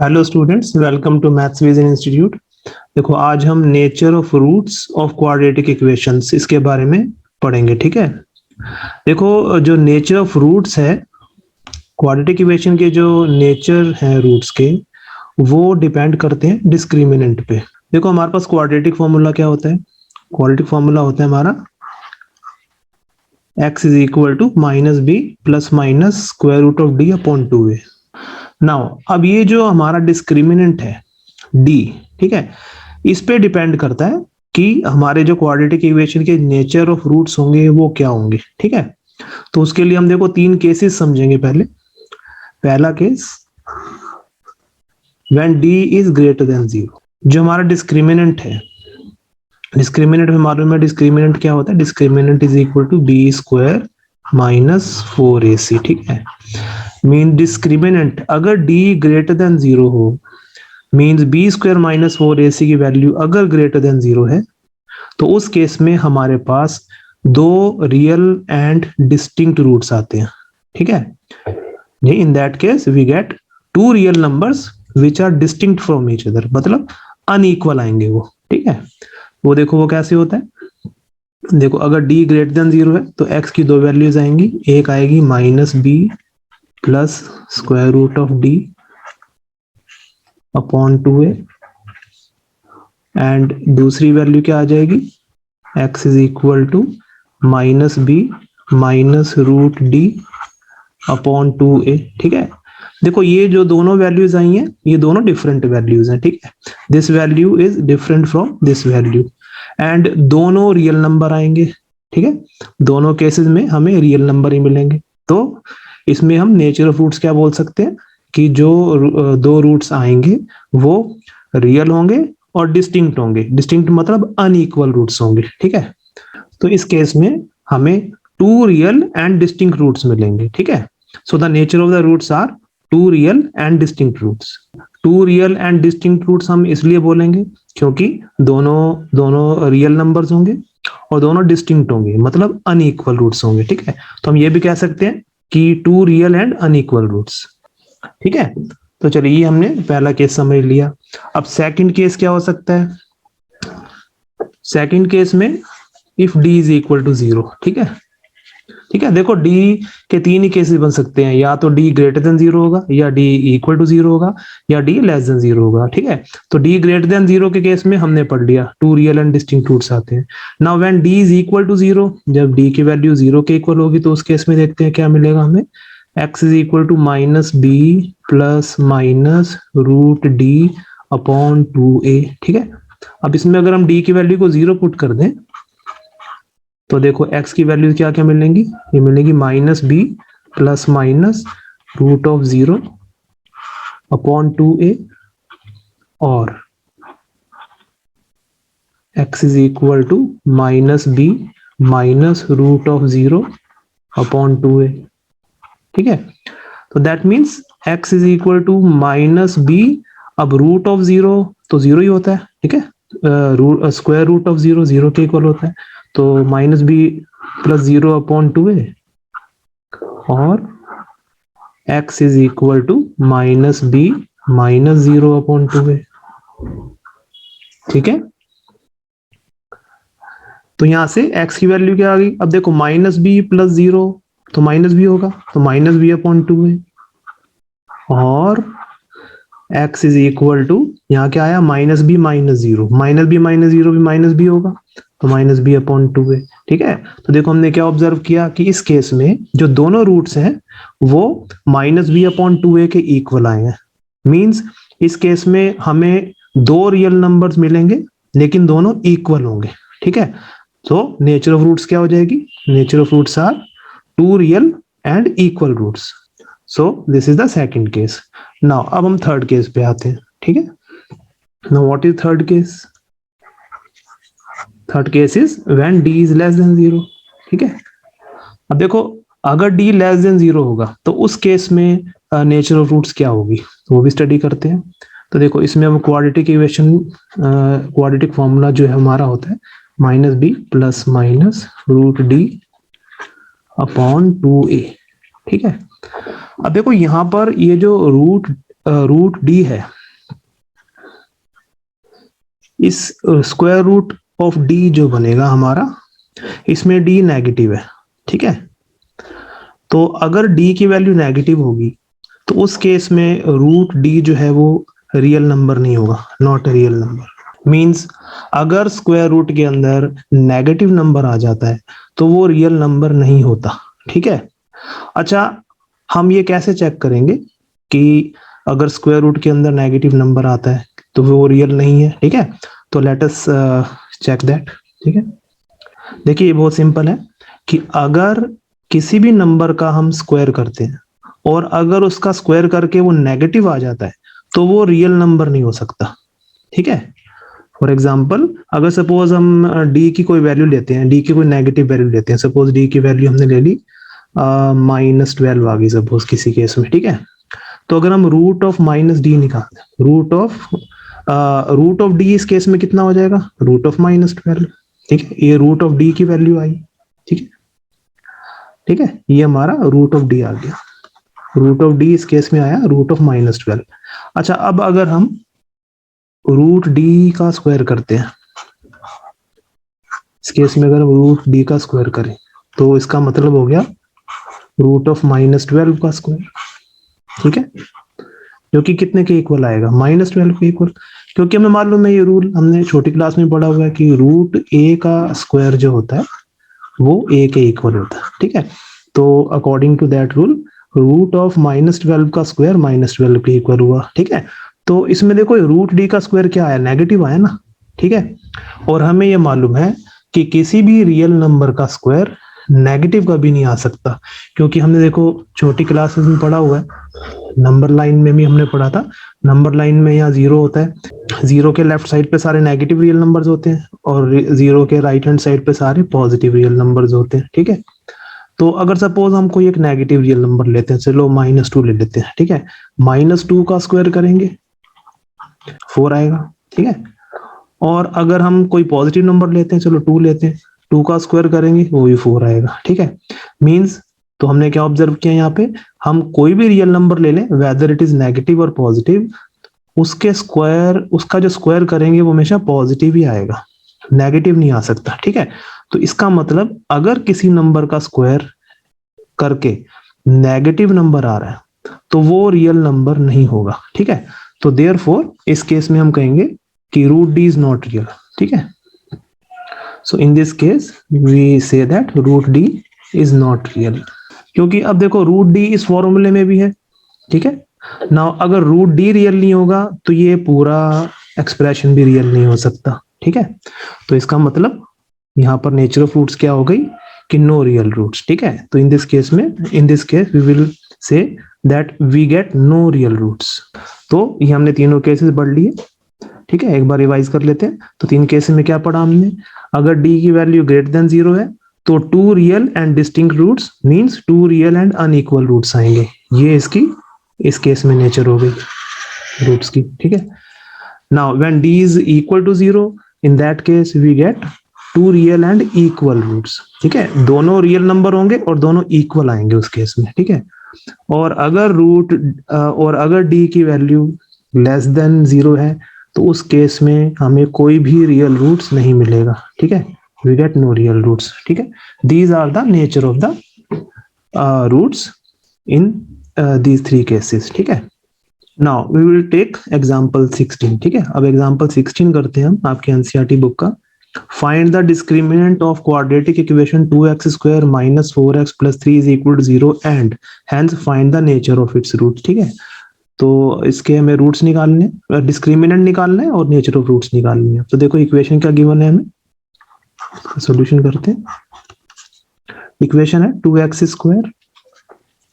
Hello students, welcome to maths vision institute. देखो, आज हम nature of roots of quadratic equations इसके बारे में पढ़ेंगे। ठीक है। देखो, जो नेचर ऑफ रूट्स है क्वाड्रेटिक इक्वेशन के, जो नेचर है रूट्स के, वो डिपेंड करते हैं डिस्क्रिमिनेंट पे। देखो, हमारे पास क्वाड्रेटिक फॉर्मूला क्या होता है? क्वाड्रेटिक फॉर्मूला होता है हमारा x is equal to minus B plus minus square root of D upon 2a। Now अब ये जो हमारा डिस्क्रिमिनेंट है डी, ठीक है, इस पे डिपेंड करता है कि हमारे जो क्वाड्रेटिक इक्वेशन के नेचर ऑफ रूट्स होंगे वो क्या होंगे। ठीक है। तो उसके लिए हम देखो तीन केसेस समझेंगे। पहला case, when D is greater than 0। जो हमारा डिस्क्रिमिनेंट है, डिस्क्रिमिनेंट में मालूम है डिस्क्रिमिनेंट क्या होता है? Discriminant is equal to B square minus 4ac। ठीक है। मीन डिस्क्रिमिनेंट अगर d ग्रेटर देन 0 हो, means B square minus 4ac की वैल्यू अगर ग्रेटर देन 0 है, तो उस केस में हमारे पास दो रियल एंड डिस्टिंक्ट रूट्स आते हैं। ठीक है। In that case we get two real numbers which are distinct from each other, मतलब अनइक्वल आएंगे वो। ठीक है। वो देखो वो कैसे होता है। देखो, अगर d ग्रेटर देन 0 है तो x की दो वैल्यूज आएंगी। एक आएगी minus B plus square root of D upon 2a, and दूसरी वैल्यू क्या आ जाएगी? x is equal to minus B minus root D upon 2a। ठीक है। देखो, ये जो दोनों वैल्यूज आई हैं, ये दोनों डिफरेंट वैल्यूज हैं। ठीक है। This value is different from this value, and दोनों रियल नंबर आएंगे। ठीक है। दोनों केसेस में हमें रियल नंबर ही मिलेंगे। तो इसमें हम नेचर ऑफ रूट्स क्या बोल सकते हैं कि जो दो रूट्स आएंगे वो रियल होंगे और डिस्टिंक्ट होंगे। डिस्टिंक्ट मतलब अनइक्वल रूट्स होंगे। ठीक है। तो इस केस में हमें two real and distinct roots मिलेंगे। ठीक है। So the nature of the roots are two real and distinct roots. Two real and distinct roots हम इसलिए बोलेंगे क्योंकि दोनों रियल नंबर्स होंगे और दोनों डिस्टिंक्ट होंगे, मतलब अनइक्वल रूट्स होंगे। ठीक है। तो हम ये भी कह सकते हैं कि two real and unequal roots. ठीक है। तो चलिए, ये हमने पहला केस समझ लिया। अब सेकंड केस क्या हो सकता है? सेकंड केस में if d is equal to 0। ठीक है। ठीक है। देखो, d के तीन ही केसेस बन सकते हैं, या तो d ग्रेटर देन 0 होगा, या d इक्वल टू 0 होगा, या d लेस देन 0 होगा। ठीक है। तो d ग्रेटर देन 0 के केस में हमने पढ़ लिया two real and distinct roots आते हैं। Now when d is equal to 0, जब d की वैल्यू 0 के इक्वल होगी तो उस केस में देखते हैं क्या मिलेगा हमें। x is equal to minus B plus minus root D upon 2a। ठीक है। अब इसमें अगर हम d की वैल्यू को 0 पुट कर दें तो देखो x की वैल्यू क्या क्या मिलेंगी? ये मिलेगी minus B plus minus root of 0 upon 2a, और x is equal to minus B minus root of 0 upon 2a। ठीक है। तो that means x is equal to minus B, अब रूट ऑफ 0 तो 0 ही होता है। ठीक है। स्क्वायर रूट ऑफ 0 0 के इक्वल होता है, तो minus B plus 0 upon 2a, और x is equal to minus B minus 0 upon 2a। ठीक है। तो यहां से x की वैल्यू क्या आ गई? अब देखो, माइनस बी प्लस 0 तो माइनस बी होगा, तो माइनस बी अपॉन 2a, और x इज इक्वल टू यहाँ क्या आया? Minus B minus 0, minus B minus 0 भी माइनस बी होगा, तो माइनस बी अपॉन 2a। ठीक है। तो देखो, हमने क्या ऑब्जर्व किया कि इस केस में जो दोनों रूट्स हैं वो माइनस बी अपॉन 2a के इक्वल आए हैं। मींस इस केस में हमें दो रियल नंबर्स मिलेंगे लेकिन दोनों इक्वल होंगे। ठीक है। तो नेचर ऑफ रूट्स क्या हो जाएगी? Nature of roots are two real and equal roots. So this is the second case. Now अब हम थर्ड केस पे आते हैं। ठीक है। Now what is third case? Third case is when d is less than 0। ठीक है। अब देखो, अगर d लेस देन 0 होगा तो उस केस में नेचर ऑफ रूट्स क्या होगी, तो वो भी स्टडी करते हैं। तो देखो, इसमें हम क्वाड्रेटिक इक्वेशन, क्वाड्रेटिक फॉर्मूला जो है हमारा होता है minus B plus minus root D upon 2a। ठीक है। अब देखो, यहां पर ये जो रूट रूट डी है, इस स्क्वायर रूट ऑफ डी जो बनेगा हमारा, इसमें डी नेगेटिव है, ठीक है। तो अगर डी की वैल्यू नेगेटिव होगी तो उस केस में रूट डी जो है वो रियल नंबर नहीं होगा, not a real number. Means अगर स्क्वायर रूट के अंदर नेगेटिव नंबर आ जाता है तो वो रियल नंबर नहीं होता, ठीक है। अच्छा, हम ये कैसे चेक करेंगे कि अगर स्क्वायर रूट के अंदर नेगेटिव नंबर आता है तो वो रियल नहीं है, ठीक है। तो लेट अस चेक दैट, ठीक है। देखिए ये बहुत सिंपल है कि अगर किसी भी नंबर का हम स्क्वायर करते हैं और अगर उसका स्क्वायर करके वो नेगेटिव आ जाता है तो वो रियल नंबर नहीं हो सकता, ठीक है। फॉर एग्जाम्पल, अगर सपोज हम डी की कोई वैल्यू लेते हैं, डी की कोई नेगेटिव वैल्यू लेते हैं, सपोज डी की वैल्यू हमने ले ली -12 आ गई सपोज किसी केस में, ठीक है। तो अगर हम रूट ऑफ माइनस डी निकालते हैं, रूट ऑफ डी इस केस में कितना हो जाएगा, रूट ऑफ -12, ठीक है। ये रूट ऑफ डी की वैल्यू आई, ठीक है, ठीक है। ये हमारा रूट ऑफ डी आ गया, रूट ऑफ डी इस केस में आया रूट ऑफ -12। अच्छा, अब अगर हम रूट डी का स्क्वायर करते हैं, इस केस में अगर हम रूट डी का स्क्वायर करें तो इसका मतलब हो गया रूट ऑफ -12 का स्क्वायर, ठीक है, जो कि कितने के इक्वल आएगा, -12 के इक्वल। क्योंकि हमें मालूम है, ये रूल हमने छोटी क्लास में पढ़ा हुआ है कि रूट ए का स्क्वायर जो होता है वो ए के इक्वल होता है, ठीक है। तो according to that rule root of -12 का स्क्वायर -12 के इक्वल हुआ, ठीक है। तो इसमें देखो रूट डी का स्क्वायर क्या आया, नेगेटिव आया ना, ठीक है। और हमें ये मालूम है कि किसी भी रियल नंबर का स्क्वायर नेगेटिव कभी नहीं आ सकता, क्योंकि हमने देखो छोटी क्लासेस में पढ़ा हुआ है, नंबर लाइन में भी हमने पढ़ा था। नंबर लाइन में यहाँ 0 होता है, 0 के लेफ्ट साइड पे सारे नेगेटिव रियल नंबर्स होते हैं और 0 के राइट हैंड साइड पे सारे पॉजिटिव रियल नंबर्स होते हैं, ठीक है। तो अगर सपोज हम कोई एक नेगेटिव रियल नंबर लेते हैं, चलो -2 ले लेते हैं, ठीक है। -2 का स्क्वायर करेंगे 4 आएगा, ठीक है। और अगर हम कोई पॉजिटिव नंबर लेते हैं, चलो 2 लेते हैं, 2 का स्क्वायर करेंगे वो भी 4 आएगा, ठीक है। मींस तो हमने क्या ऑब्जर्व किया यहाँ पे, हम कोई भी रियल नंबर ले लें, वेदर इट इज नेगेटिव और पॉजिटिव, उसके स्क्वायर, उसका जो स्क्वायर करेंगे वो हमेशा पॉजिटिव ही आएगा, नेगेटिव नहीं आ सकता, ठीक है। तो इसका मतलब अगर किसी नंबर का स्क्वायर करके नेगेटिव नंबर आ रहा है तो वो रियल नंबर नहीं होगा, ठीक है। तो देयरफॉर इस केस में हम कहेंगे कि root D is not real, ठीक है। So in this case we say that root D is not real, क्योंकि अब देखो रूट डी इस फॉर्मूले में भी है, ठीक है। नाउ अगर रूट डी रियल नहीं होगा तो ये पूरा एक्सप्रेशन भी रियल नहीं हो सकता, ठीक है। तो इसका मतलब यहाँ पर नेचर ऑफ रूट्स क्या हो गई कि नो रियल रूट्स, ठीक है। तो in this case we will say that we get no real roots. तो ये हमने तीनों केसेस पढ़ लिए, ठीक है। एक बार रिवाइज कर लेते हैं। तो 3 केसेस में क्या पढ़ा हमने, अगर डी की वैल्यू ग्रेटर देन 0 है तो 2 real and distinct roots means 2 real and unequal roots आएंगे, ये इसकी इस केस में नेचर हो गई रूट्स की, ठीक है। Now when D is equal to 0, in that case we get 2 real and equal roots, ठीक है। दोनों रियल नंबर होंगे और दोनों इक्वल आएंगे उस केस में, ठीक है। और अगर डी की वैल्यू लेस देन 0 है तो उस केस में हमें कोई भी रियल रूट्स नहीं मिलेगा, ठीक है। We get no real roots, ठीक है। These are the nature of the roots in these 3 cases, ठीक है। Now we will take example 16, ठीक है। अब एग्जांपल 16 करते हैं हम आपके एनसीईआरटी बुक का। Find the discriminant of quadratic equation 2x square minus 4x plus 3 is equal to 0 and hence find the nature of its roots, ठीक है। तो इसके हमें रूट्स निकालने, डिस्क्रिमिनेंट निकालना है और नेचर ऑफ रूट्स निकालनी है। तो देखो इक्वेशन क्या गिवन है हमें, सॉल्यूशन करते हैं। इक्वेशन है 2x square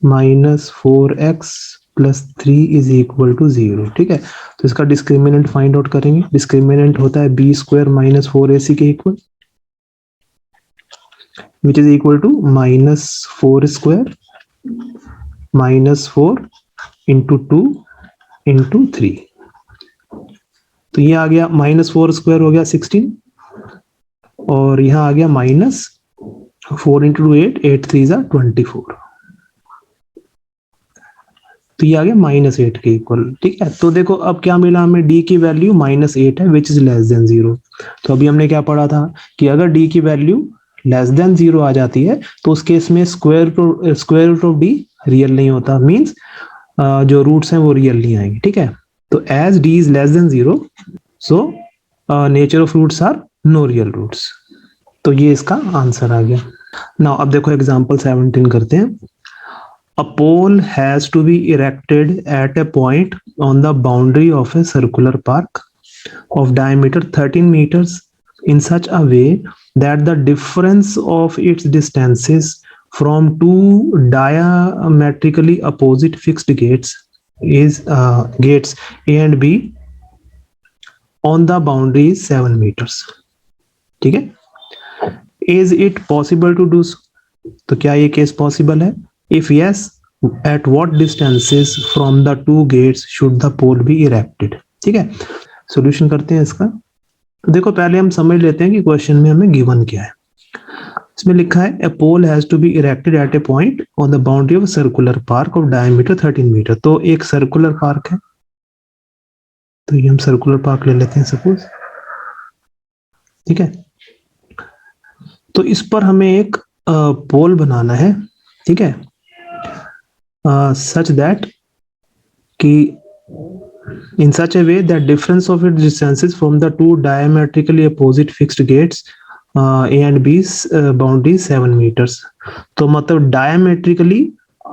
minus 4x plus 3 is equal to 0, ठीक है। तो इसका डिस्क्रिमिनेंट फाइंड आउट करेंगे। डिस्क्रिमिनेंट होता है b स्क्वायर माइनस 4ac के equal, which is equal to -4 square minus 4 into 2 into 3। तो ये आ गया -4 स्क्वायर हो गया 16 और यहाँ आ गया -4 इंटू 8, 8 3 जा 24। तो ये आ गया -8 के इक्वल। ठीक है, तो देखो अब क्या मिला हमें, डी की वैल्यू -8 है विच इज लेस देन 0। तो अभी हमने क्या पढ़ा था कि अगर डी की वैल्यू लेस देन 0 आ जाती है तो उस केस में square root of D real नहीं होता, मीन्स जो रूट्स हैं वो रियल नहीं आएंगे। ठीक है, तो as D is less than 0 so nature of roots are no real roots. तो ये इसका आंसर आ गया। नाउ अब देखो एग्जांपल 17 करते हैं। A pole has to be erected at a point on the boundary of a circular park of diameter 13 meters in such a way that the difference of its distances from two diametrically opposite fixed gates is gates A and B on the boundary is 7 meters. ठीक है, is it possible to do so? तो क्या ये case possible है? If yes, at what distances from the two gates should the pole be erected? ठीक है, solution करते हैं इसका। देखो पहले हम समझ लेते हैं कि क्वेश्चन में हमें गिवन क्या है। इसमें लिखा है a pole has to be erected at a point on the boundary of a circular park of diameter 13 metre. तो एक सर्कुलर पार्क है, तो ये हम सर्कुलर पार्क ले लेते हैं सपोज। ठीक है, तो इस पर हमें एक पोल बनाना है। ठीक है, such that कि in such a way that difference of its distances from the two diametrically opposite fixed gates A and B's boundary 7 meters। तो मतलब diametrically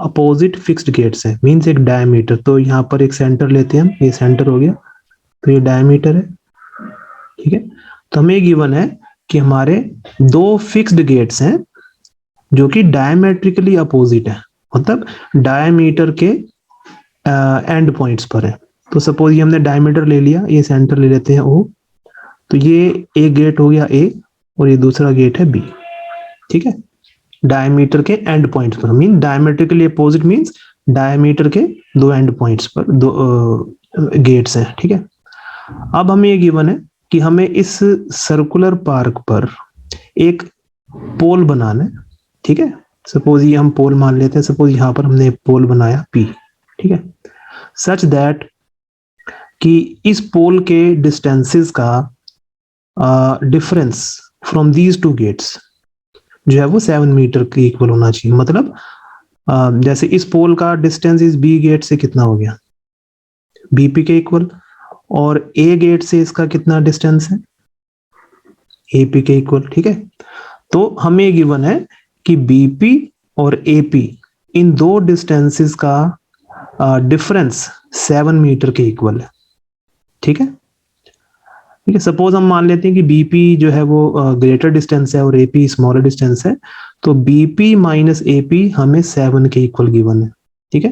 opposite fixed gates है, मीन्स एक डायमीटर। तो यहाँ पर एक सेंटर लेते हैं हम, ये सेंटर हो गया, तो ये डायमीटर है। ठीक है, तो हमें गिवन है कि हमारे दो फिक्स्ड गेट्स हैं जो कि डायमेट्रिकली अपोजिट है, मतलब डायमीटर के एंड पॉइंट्स पर है। तो सपोज ये हमने डायमीटर ले लिया, ये सेंटर ले लेते हैं O, तो ये एक गेट हो गया A और ये दूसरा गेट है B। ठीक है, डायमीटर के एंड पॉइंट्स पर, mean diametrically opposite means diameter के दो एंड पॉइंट्स पर दो गेट्स हैं। ठीक है, अब हमें ये गिवन है कि हमें इस सर्कुलर पार्क पर एक पोल बनाना है। ठीक है, सपोज ये हम पोल मान लेते हैं, सपोज यहाँ पर हमने पोल बनाया P। ठीक है, सच दैट कि इस पोल के डिस्टेंसेस का difference from these two gates जो है वो 7 मीटर के इक्वल होना चाहिए। मतलब जैसे इस पोल का डिस्टेंस इस B गेट से कितना हो गया, BP के इक्वल, और A गेट से इसका कितना डिस्टेंस है, AP के इक्वल। ठीक है, तो हमें गिवन है कि BP और AP इन दो डिस्टेंसेस का डिफरेंस 7 मीटर के इक्वल है। ठीक है, ठीक है, सपोज हम मान लेते हैं कि BP जो है वो ग्रेटर डिस्टेंस है और AP स्मॉलर डिस्टेंस है, तो BP माइनस AP हमें 7 के इक्वल गिवन है। ठीक है,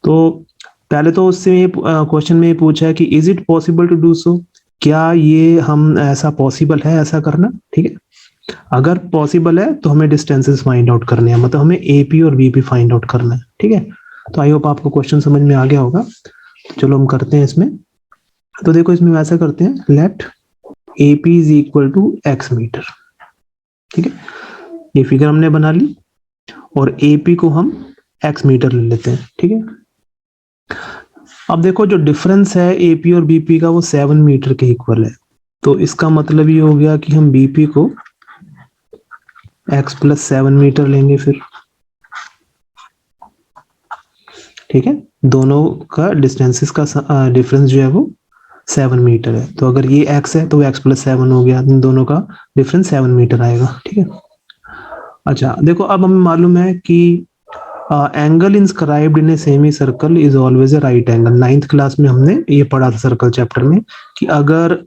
तो पहले तो उससे क्वेश्चन में पूछा है कि is it possible to do so, क्या ये हम ऐसा पॉसिबल है ऐसा करना। ठीक है, अगर पॉसिबल है तो हमें डिस्टेंसेस फाइंड आउट करने हैं, मतलब हमें AP और BP फाइंड आउट करना है। ठीक है, तो आई होप आपको क्वेश्चन समझ में आ गया होगा। चलो हम करते हैं इसमें। तो देखो इसमें वैसा करते हैं, let AP is equal to X metre. ठीक है, ये फिगर हमने बना ली और AP को हम X मीटर ले लेते हैं। ठीक है, अब देखो जो डिफरेंस है AP और BP का वो 7 मीटर के इक्वल है, तो इसका मतलब ये हो गया कि हम BP को X प्लस 7 मीटर लेंगे फिर। ठीक है, दोनों का डिस्टेंसेस का डिफरेंस जो है वो 7 मीटर है, तो अगर ये X है तो X प्लस 7 हो गया, इन दोनों का डिफरेंस 7 मीटर आएगा। ठीक है, अच्छा देखो अब हमें मालूम है कि angle inscribed in a semi circle is always a right angle. 9th class में हमने ये पढ़ा था सर्कल चैप्टर में कि अगर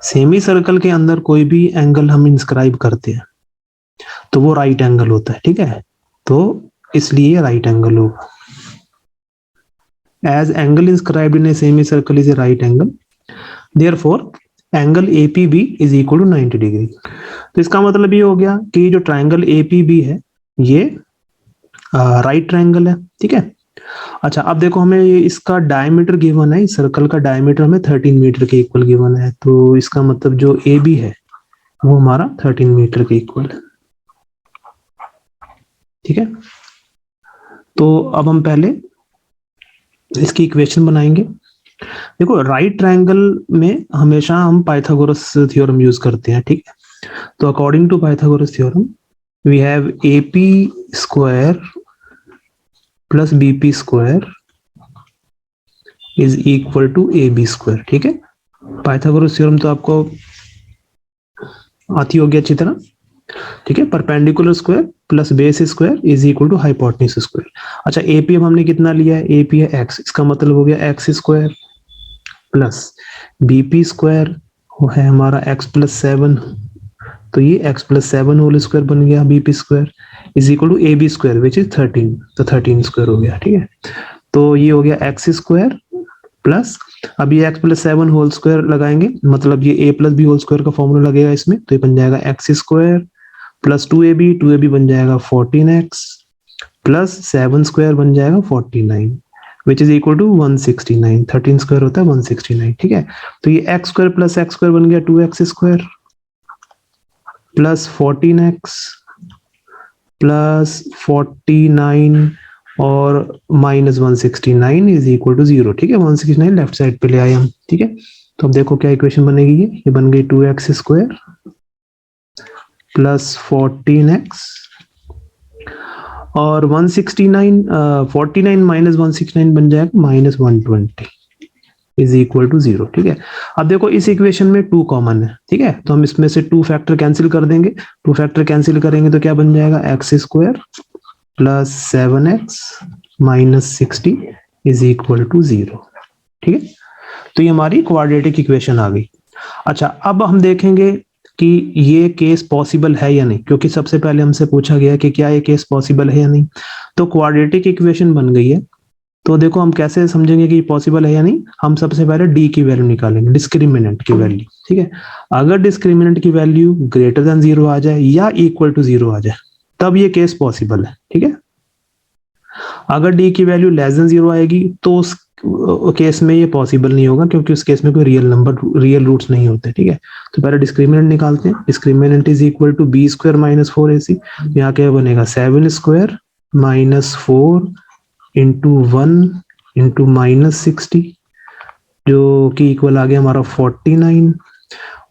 सेमी सर्कल के अंदर कोई भी एंगल हम इंस्क्राइब करते हैं तो वो राइट एंगल होता है। ठीक है, तो इसलिए राइट एंगल होगा। As angle inscribed in a semi circle is a right angle, therefore angle APB is equal to 90 degree. तो इसका मतलब ये हो गया कि जो ट्राइंगल APB है ये राइट ट्राइंगल है। ठीक है, अच्छा अब देखो हमें इसका डायमीटर गिवन है, इस सर्कल का डायमीटर हमें 13 मीटर के इक्वल गिवन है, तो इसका मतलब जो AB है वो हमारा 13 मीटर के इक्वल है। ठीक है, तो अब हम पहले इसकी इक्वेशन बनाएंगे। देखो राइट ट्रायंगल में हमेशा हम पाइथागोरस थ्योरम यूज करते हैं, ठीक है। तो according to Pythagoras theorem we have AP square plus BP square is equal to AB square, ठीक है। पाइथागोरस थ्योरम तो आपको आती होगी अच्छी तरह, ठीक है। Perpendicular square plus base square is equal to hypotenuse square. अच्छा AP अब हमने कितना लिया है, AP है x, इसका मतलब हो गया x square plus BP square है हमारा x प्लस 7, तो ये x प्लस 7 होल स्क्वायर बन गया BP square is equal to AB square which is 13, तो 13 स्क्वायर हो गया, ठीक है। तो ये हो गया x स्क्वायर प्लस, अब ये x प्लस 7 होल स्क्वायर लगाएंगे, मतलब ये a plus B whole square का फॉर्मूला लगेगा इसमें, तो ये बन जाएगा x स्क्वायर प्लस 2ab बन जाएगा 14x प्लस 7 स्क्वायर बन जाएगा 49 which is equal to 169, 13 square होता है 169, ठीक है। तो ये x square plus x square बन गया 2x square plus 14x plus 49 और माइनस 169 इज इक्वल टू 0, ठीक है। 169 लेफ्ट साइड पे ले आए हम, ठीक है। तो अब देखो क्या इक्वेशन बनेगी, ये बन गई 2x स्क्वायर प्लस 14x और 169, 49 माइनस 169 बन जाएगा माइनस 120 इज इक्वल टू 0, ठीक है। अब देखो इस इक्वेशन में 2 कॉमन है, ठीक है, तो हम इसमें से 2 फैक्टर कैंसिल कर देंगे, 2 फैक्टर कैंसिल करेंगे तो क्या बन जाएगा x square plus 7x minus 60 is equal to 0, ठीक है। तो ये हमारी क्वाड्रेटिक इक्वेशन आ गई। अच्छा अब हम देखेंगे कि ये केस पॉसिबल है या नहीं, क्योंकि सबसे पहले हमसे पूछा गया कि क्या ये केस पॉसिबल है या नहीं। तो क्वाड्रेटिक इक्वेशन बन गई है, तो देखो हम कैसे समझेंगे कि पॉसिबल है या नहीं। हम सबसे पहले डी की वैल्यू निकालेंगे, डिस्क्रिमिनेंट की वैल्यू, ठीक है। अगर डिस्क्रिमिनेंट की वैल्यू ग्रेटर देन 0 आ जाए या इक्वल टू 0 आ जाए तब ये केस पॉसिबल है, ठीक है। अगर डी की वैल्यू लेस देन 0 आएगी तो उस केस में ये पॉसिबल नहीं होगा, क्योंकि उस केस में कोई रियल रूट्स नहीं होते, ठीक है। तो पहले डिस्क्रिमिनेंट निकालते हैं। Discriminant is equal to B square minus 4ac, यहाँ क्या बनेगा 7 square minus 4 into 1 into minus 60 जो कि इक्वल आ गया हमारा 49,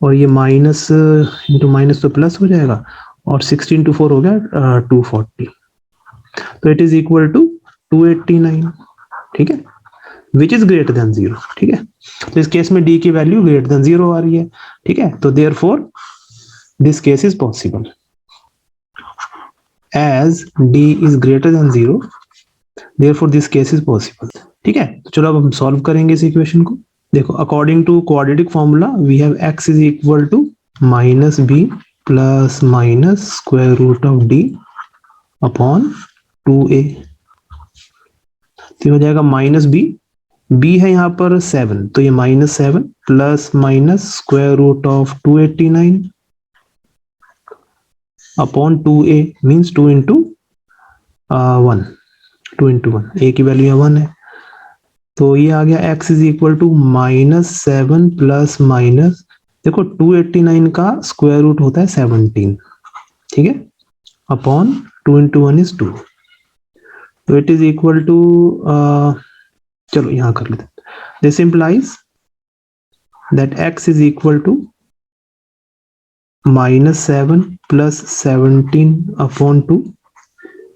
और ये माइनस इंटू माइनस तो प्लस हो जाएगा, और 60 इंटू 4 हो गया 240, तो इट इज इक्वल टू 289, ठीक है, विच इज ग्रेटर देन 0, ठीक है। तो इस केस में डी की वैल्यू ग्रेटर देन 0 आ रही है, ठीक है। तो therefore this case is possible as D is greater than 0, therefore this case is possible, ठीक है। तो चलो अब हम सॉल्व करेंगे इस इक्वेशन को। देखो according to quadratic formula we have x is equal to minus B plus minus square root of D upon 2a, तो हो जाएगा माइनस b है यहाँ पर 7, तो ये minus 7 plus minus square root of 289 upon 2a means 2 into 1, 2 into 1, a की value 1 है, तो ये आ गया x is equal to minus 7 plus minus, देखो 289 का स्क्वायर रूट होता है 17, ठीक है, अपॉन 2 इंटू 1 इज 2, तो इट इज इक्वल टू, चलो यहां कर लेते हैं। This implies that x is equal to minus 7 plus 17 upon 2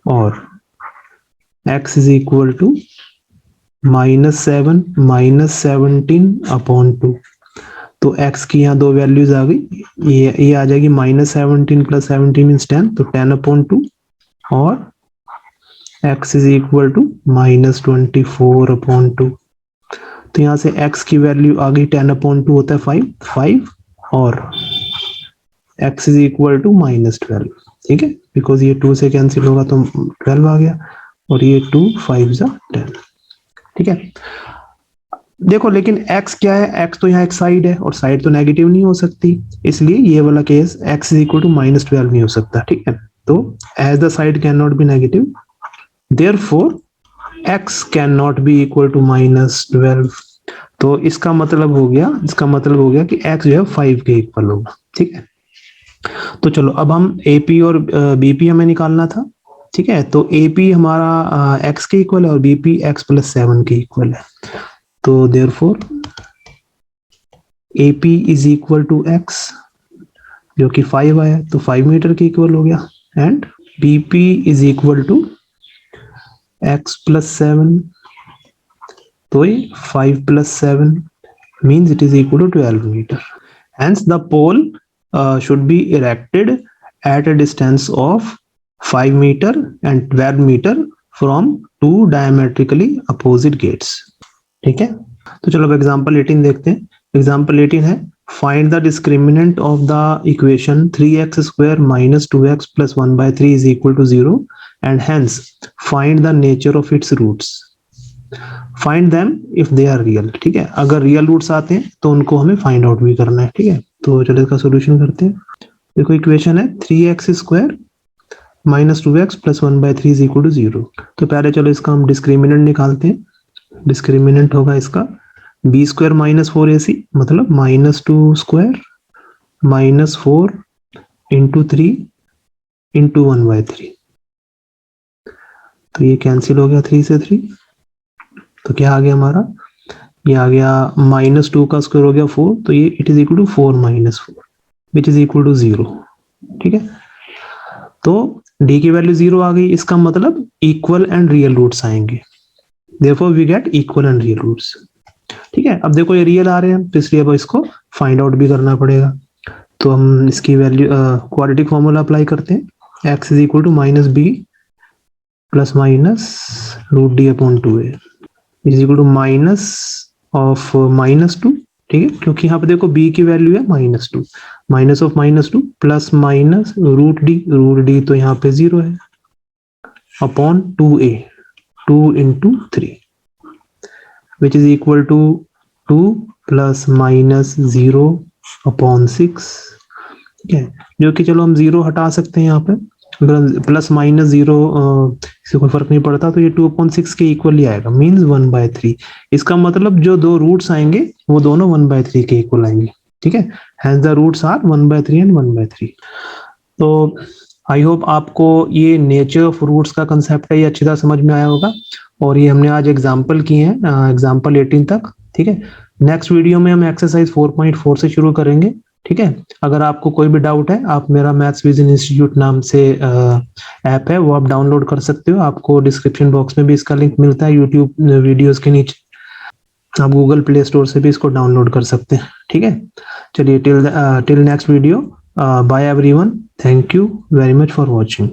और x is equal to minus 7 minus 17 upon 2, तो x की यहाँ 2 वैल्यूज आ गई, ये आ जाएगी माइनस 17 प्लस 17 मीन्स 10, तो 10 अपॉन 2 और x is equal to minus 24 upon 2, तो यहाँ से x की वैल्यू आ गई 10 अपॉन 2 होता है 5 और x is equal to minus 12, ठीक है, बिकॉज ये 2 से कैंसिल होगा तो 12 आ गया, और ये 2 5 जा 10, ठीक है। देखो लेकिन x क्या है, x तो यहाँ एक साइड है और साइड तो नेगेटिव नहीं हो सकती, इसलिए ये वाला case x is equal to minus 12 नहीं हो सकता, ठीक है। तो as the side can not be negative, therefore x cannot be equal to minus 12, तो इसका मतलब हो गया कि x जो है 5 के इक्वल होगा, ठीक है। तो चलो अब हम AP और BP हमें निकालना था, ठीक है, तो AP हमारा x के इक्वल है और BP x + 7 के इक्वल है, तो therefore AP is equal to x जो कि 5 आया, तो 5 मीटर के इक्वल हो गया, and BP is equal to x + 7, तो ये 5 + 7 means it is equal to 12 meter. Hence the pole should be erected at a distance of 5 meter and 12 meter from two diametrically opposite gates. ठीक है, तो चलो अब example 18 देखते हैं। Example 18 है find the discriminant of the equation 3x² - 2x + 1/3 is equal to 0 and hence find the nature of its roots. Find them if they are real. ठीक है, अगर रियल रूट्स आते हैं तो उनको हमें फाइंड आउट भी करना है। ठीक है, तो चलो इसका सॉल्यूशन करते हैं। देखो इक्वेशन है 3x² - 2x + 1/3 is equal to 0। तो पहले चलो इसका हम डिस्क्रिमिनेंट निकालते हैं। डिस्क्रिमिनेंट होगा इसका b² - 4ac मतलब -2² - 4 × 3 × 1/3, तो ये कैंसिल हो गया 3 से 3, तो क्या आ गया हमारा, ये आ गया -2 का स्क्वायर हो गया 4, तो ये it is equal to 4 - 4 which is equal to 0। ठीक है, तो d की वैल्यू 0 आ गई, इसका मतलब इक्वल एंड रियल रूट्स आएंगे, therefore we get equal and real roots. ठीक है, अब देखो ये रियल आ रहे हैं तो इसलिए अब इसको फाइंड आउट भी करना पड़ेगा, तो हम इसकी वैल्यू क्वाड्रेटिक फॉर्मूला अप्लाई करते हैं। x is equal to -b + -√d/2a is equal to minus of -2। ठीक है, क्योंकि यहाँ पे देखो b की वैल्यू है -2, minus of -2 plus minus √d तो यहाँ पे 0 है, upon 2a 2 × 3 which is equal to 2 + -0/6। ठीक है, जो कि चलो हम 0 हटा सकते हैं यहाँ पे, प्लस माइनस 0 से कोई फर्क नहीं पड़ता, तो ये 2/6 के इक्वल ही आएगा, मींस 1/3। इसका मतलब जो दो रूट्स आएंगे वो दोनों 1/3 के इक्वल आएंगे। ठीक है, hence the roots are 1/3 and 1/3। तो आई होप आपको ये नेचर ऑफ रूट्स का कंसेप्ट है ये अच्छी तरह समझ में आया होगा, और ये हमने आज एग्जाम्पल किए हैं एग्जाम्पल 18 तक। ठीक है, नेक्स्ट वीडियो में हम एक्सरसाइज 4.4 से शुरू करेंगे। ठीक है, अगर आपको कोई भी डाउट है आप मेरा मैथ्स विजन इंस्टीट्यूट नाम से ऐप है वो आप डाउनलोड कर सकते हो, आपको डिस्क्रिप्शन बॉक्स में भी इसका लिंक मिलता है यूट्यूब वीडियोस के नीचे, आप गूगल प्ले स्टोर से भी इसको डाउनलोड कर सकते हैं। ठीक है, चलिए till next video, bye everyone, thank you very much for watching.